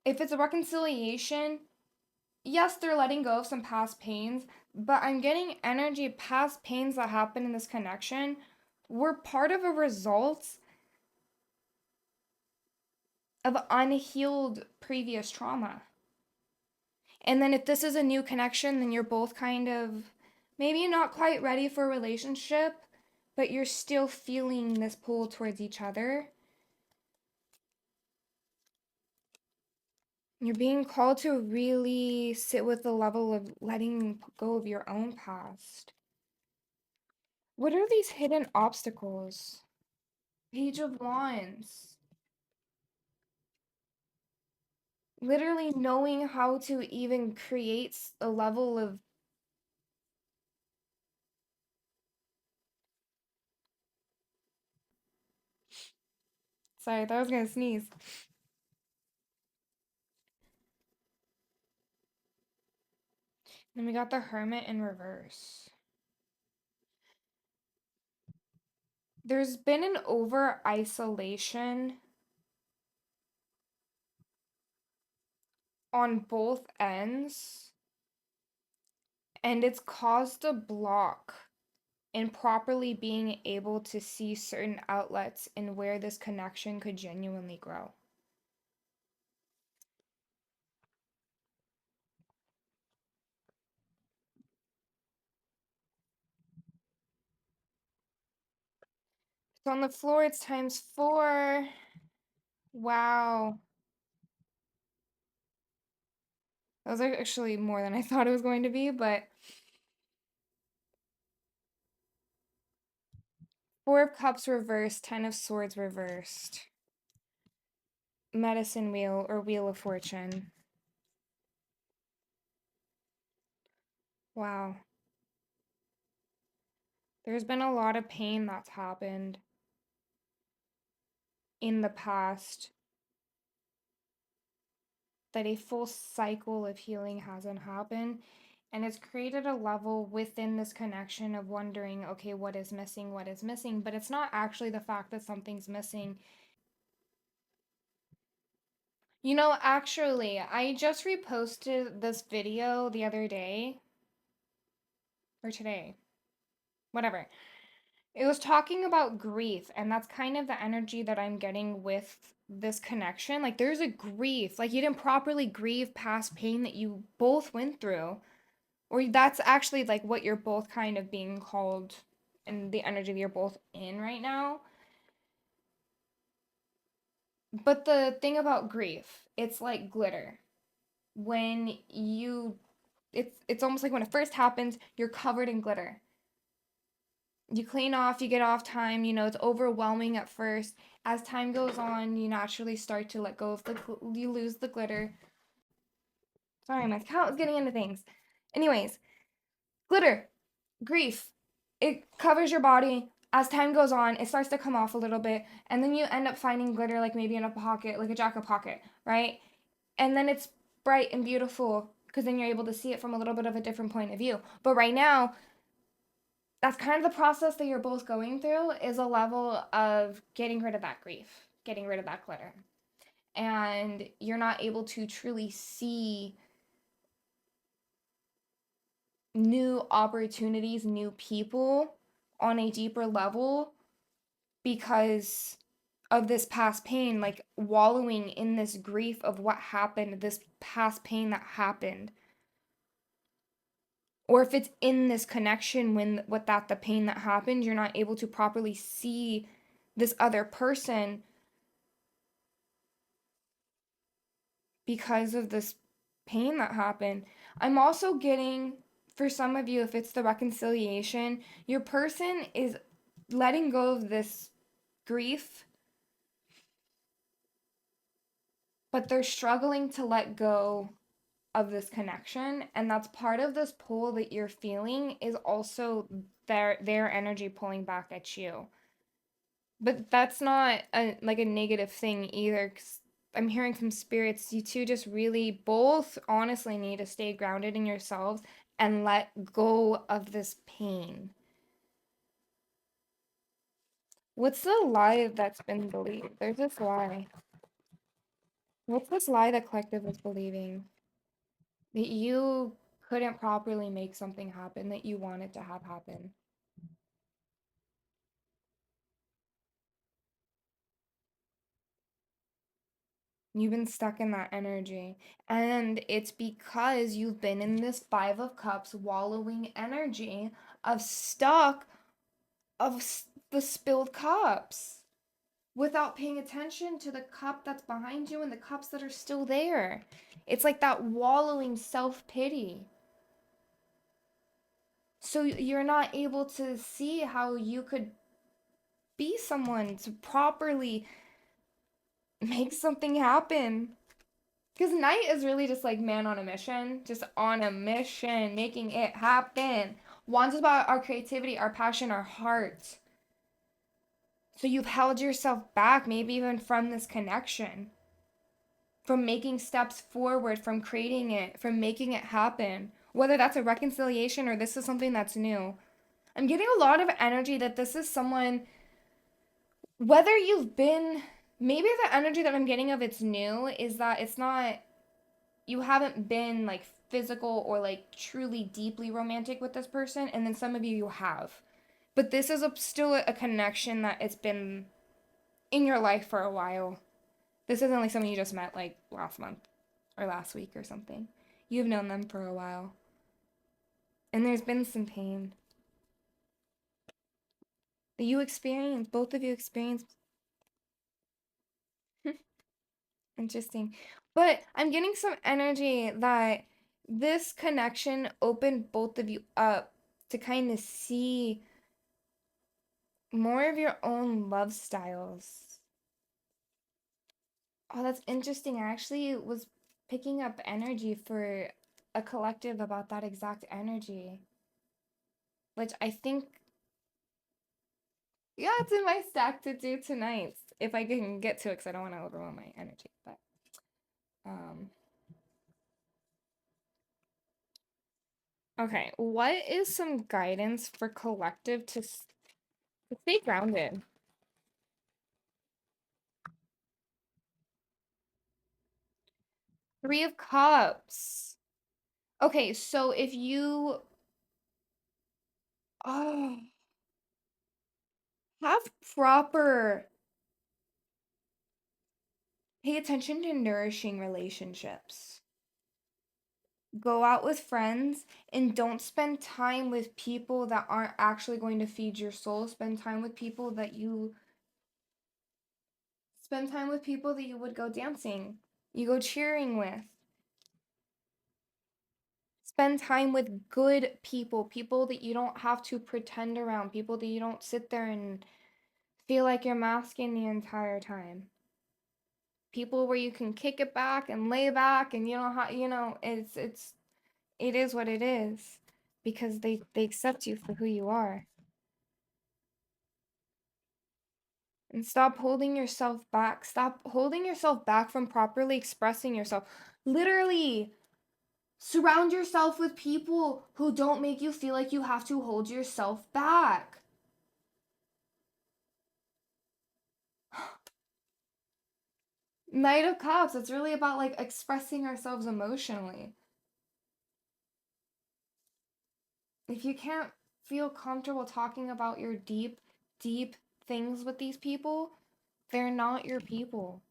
If it's a reconciliation, yes, they're letting go of some past pains, but I'm getting energy past pains that happened in this connection were part of a result of unhealed previous trauma. And then if this is a new connection, then you're both kind of maybe not quite ready for a relationship, but you're still feeling this pull towards each other. You're being called to really sit with the level of letting go of your own past. What are these hidden obstacles? Page of Wands. Literally knowing how to even create a level of. Sorry, I thought I was gonna sneeze. Then we got the Hermit in reverse. There's been an over isolation on both ends, and it's caused a block in properly being able to see certain outlets and where this connection could genuinely grow. So on the floor, it's times 4. Wow. That was actually more than I thought it was going to be, but Four of Cups reversed, Ten of Swords reversed. Medicine wheel or Wheel of Fortune. Wow. There's been a lot of pain that's happened in the past that a full cycle of healing hasn't happened. And it's created a level within this connection of wondering, okay, what is missing? What is missing? But it's not actually the fact that something's missing. You know, actually, I just reposted this video the other day or today, whatever. It was talking about grief, and that's kind of the energy that I'm getting with this connection. Like, there's a grief, like, you didn't properly grieve past pain that you both went through, or that's actually like what you're both kind of being called and the energy that you're both in right now. But the thing about grief, it's like glitter. When you it's almost like when it first happens, you're covered in glitter. You clean off, you get off time, it's overwhelming at first. As time goes on, you naturally start to let go of you lose the glitter. Sorry, my cat was getting into things. Anyways, glitter, grief, it covers your body. As time goes on, it starts to come off a little bit, and then you end up finding glitter like maybe in a pocket, like a jacket pocket, right? And then it's bright and beautiful because then you're able to see it from a little bit of a different point of view. But right now, that's kind of the process that you're both going through is a level of getting rid of that grief, getting rid of that glitter. And you're not able to truly see new opportunities, new people on a deeper level because of this past pain, like wallowing in this grief of what happened, this past pain that happened. Or if it's in this connection when with that the pain that happened, you're not able to properly see this other person because of this pain that happened. I'm also getting, for some of you, if it's the reconciliation, your person is letting go of this grief, but they're struggling to let go of this connection. And that's part of this pull that you're feeling is also their energy pulling back at you. But that's not like a negative thing either, 'cause I'm hearing from spirits, you two just really both honestly need to stay grounded in yourselves and let go of this pain. What's the lie that's been believed? There's this lie. What's this lie the collective was believing? That you couldn't properly make something happen that you wanted to have happen. You've been stuck in that energy. And it's because you've been in this Five of Cups wallowing energy of stuck the spilled cups without paying attention to the cup that's behind you and the cups that are still there. It's like that wallowing self-pity. So you're not able to see how you could be someone to properly make something happen. Because Knight is really just like man on a mission, just on a mission, making it happen. Wands is about our creativity, our passion, our heart. So you've held yourself back, maybe even from this connection, from making steps forward, from creating it, from making it happen. Whether that's a reconciliation or this is something that's new. I'm getting a lot of energy that this is someone, whether you've been, maybe the energy that I'm getting of it's new is that it's not, you haven't been like physical or like truly deeply romantic with this person, and then some of you have. But this is still a connection that it's been in your life for a while. This isn't like someone you just met like last month or last week or something. You've known them for a while. And there's been some pain that you experience, both of you experience. Interesting. But I'm getting some energy that this connection opened both of you up to kind of see more of your own love styles. Oh, that's interesting. I actually was picking up energy for a collective about that exact energy, which I think, yeah, it's in my stack to do tonight if I can get to it because I don't want to overwhelm my energy. But um, okay, what is some guidance for collective to stay grounded? Three of Cups. Okay, so if you oh, have proper pay attention to nourishing relationships. Go out with friends and don't spend time with people that aren't actually going to feed your soul. Spend time with people that you would go dancing, you go cheering with. Spend time with good people, people that you don't have to pretend around, people that you don't sit there and feel like you're masking the entire time. People where you can kick it back and lay back and you know how it is what it is because they accept you for who you are. And stop holding yourself back. Stop holding yourself back from properly expressing yourself. Literally, surround yourself with people who don't make you feel like you have to hold yourself back. Knight of Cups, it's really about like expressing ourselves emotionally. If you can't feel comfortable talking about your deep, deep things with these people, they're not your people.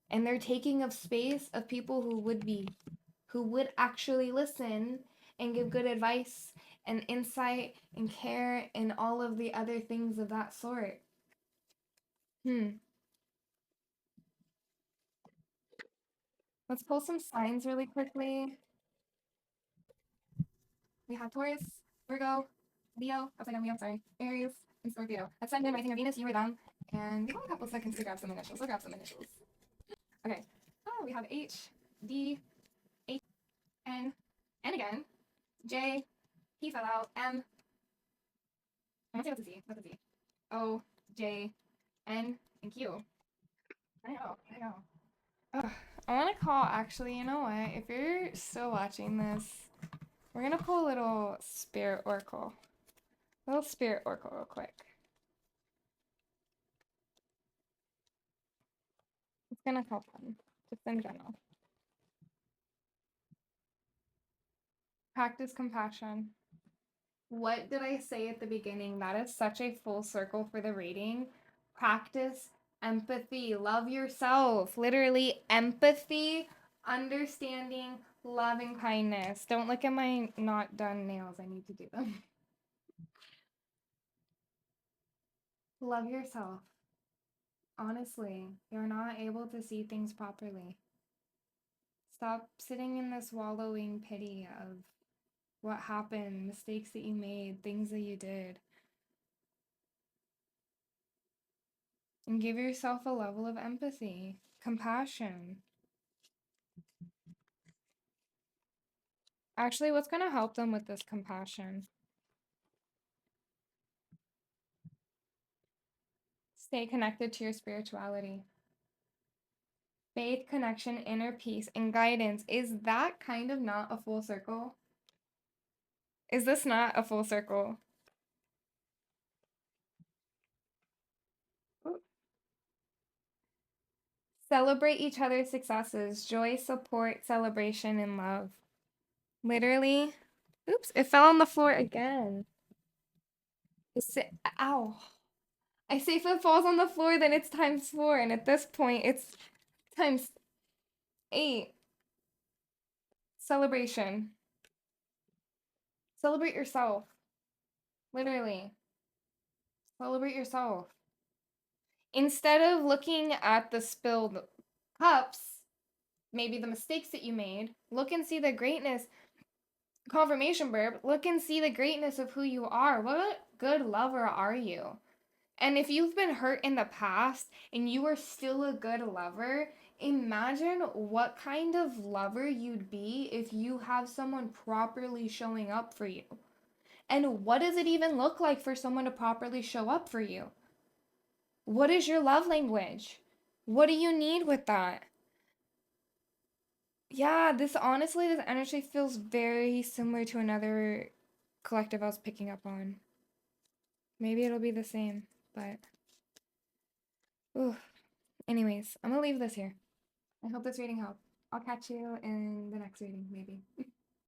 And they're taking up space of people who would actually listen and give good advice and insight and care and all of the other things of that sort. Hmm. Let's pull some signs really quickly. We have Taurus, Virgo, Leo, upside down Leo, sorry, Aries, and Scorpio. Ascendant, rising of Venus, you were them. And we have a couple seconds to grab some initials. We'll grab some initials. Okay. Oh, we have H, D, H, N, N again, J, P fell out, M. I want to say that's a Z. That's a Z. O, J, N, and Q. I know. Ugh. I want to call, actually, you know what? If you're still watching this, we're going to pull a little spirit oracle. A little spirit oracle real quick. It's going to help them. just in general. Practice compassion. What did I say at the beginning? That is such a full circle for the rating. Practice empathy. Love yourself. Literally, empathy, understanding, love, and kindness. Don't look at my not done nails. I need to do them. Love yourself. Honestly, you're not able to see things properly. Stop sitting in this wallowing pity of what happened, mistakes that you made, things that you did. And give yourself a level of empathy, compassion. Actually, what's going to help them with this compassion? Stay connected to your spirituality. Faith, connection, inner peace, and guidance. Is that kind of not a full circle? Is this not a full circle? Celebrate each other's successes. Joy, support, celebration, and love. Literally. Oops, it fell on the floor again. Ow. I say if it falls on the floor, then it's times 4. And at this point, it's times 8. Celebration. Celebrate yourself. Literally. Celebrate yourself. Instead of looking at the spilled cups, maybe the mistakes that you made, look and see the greatness. Confirmation burp. Look and see the greatness of who you are. What good lover are you? And if you've been hurt in the past and you are still a good lover, imagine what kind of lover you'd be if you have someone properly showing up for you. And what does it even look like for someone to properly show up for you? What is your love language? What do you need with that? Yeah, this honestly, this energy feels very similar to another collective I was picking up on. Maybe it'll be the same, but. Ooh. Anyways, I'm gonna leave this here. I hope this reading helped. I'll catch you in the next reading, maybe.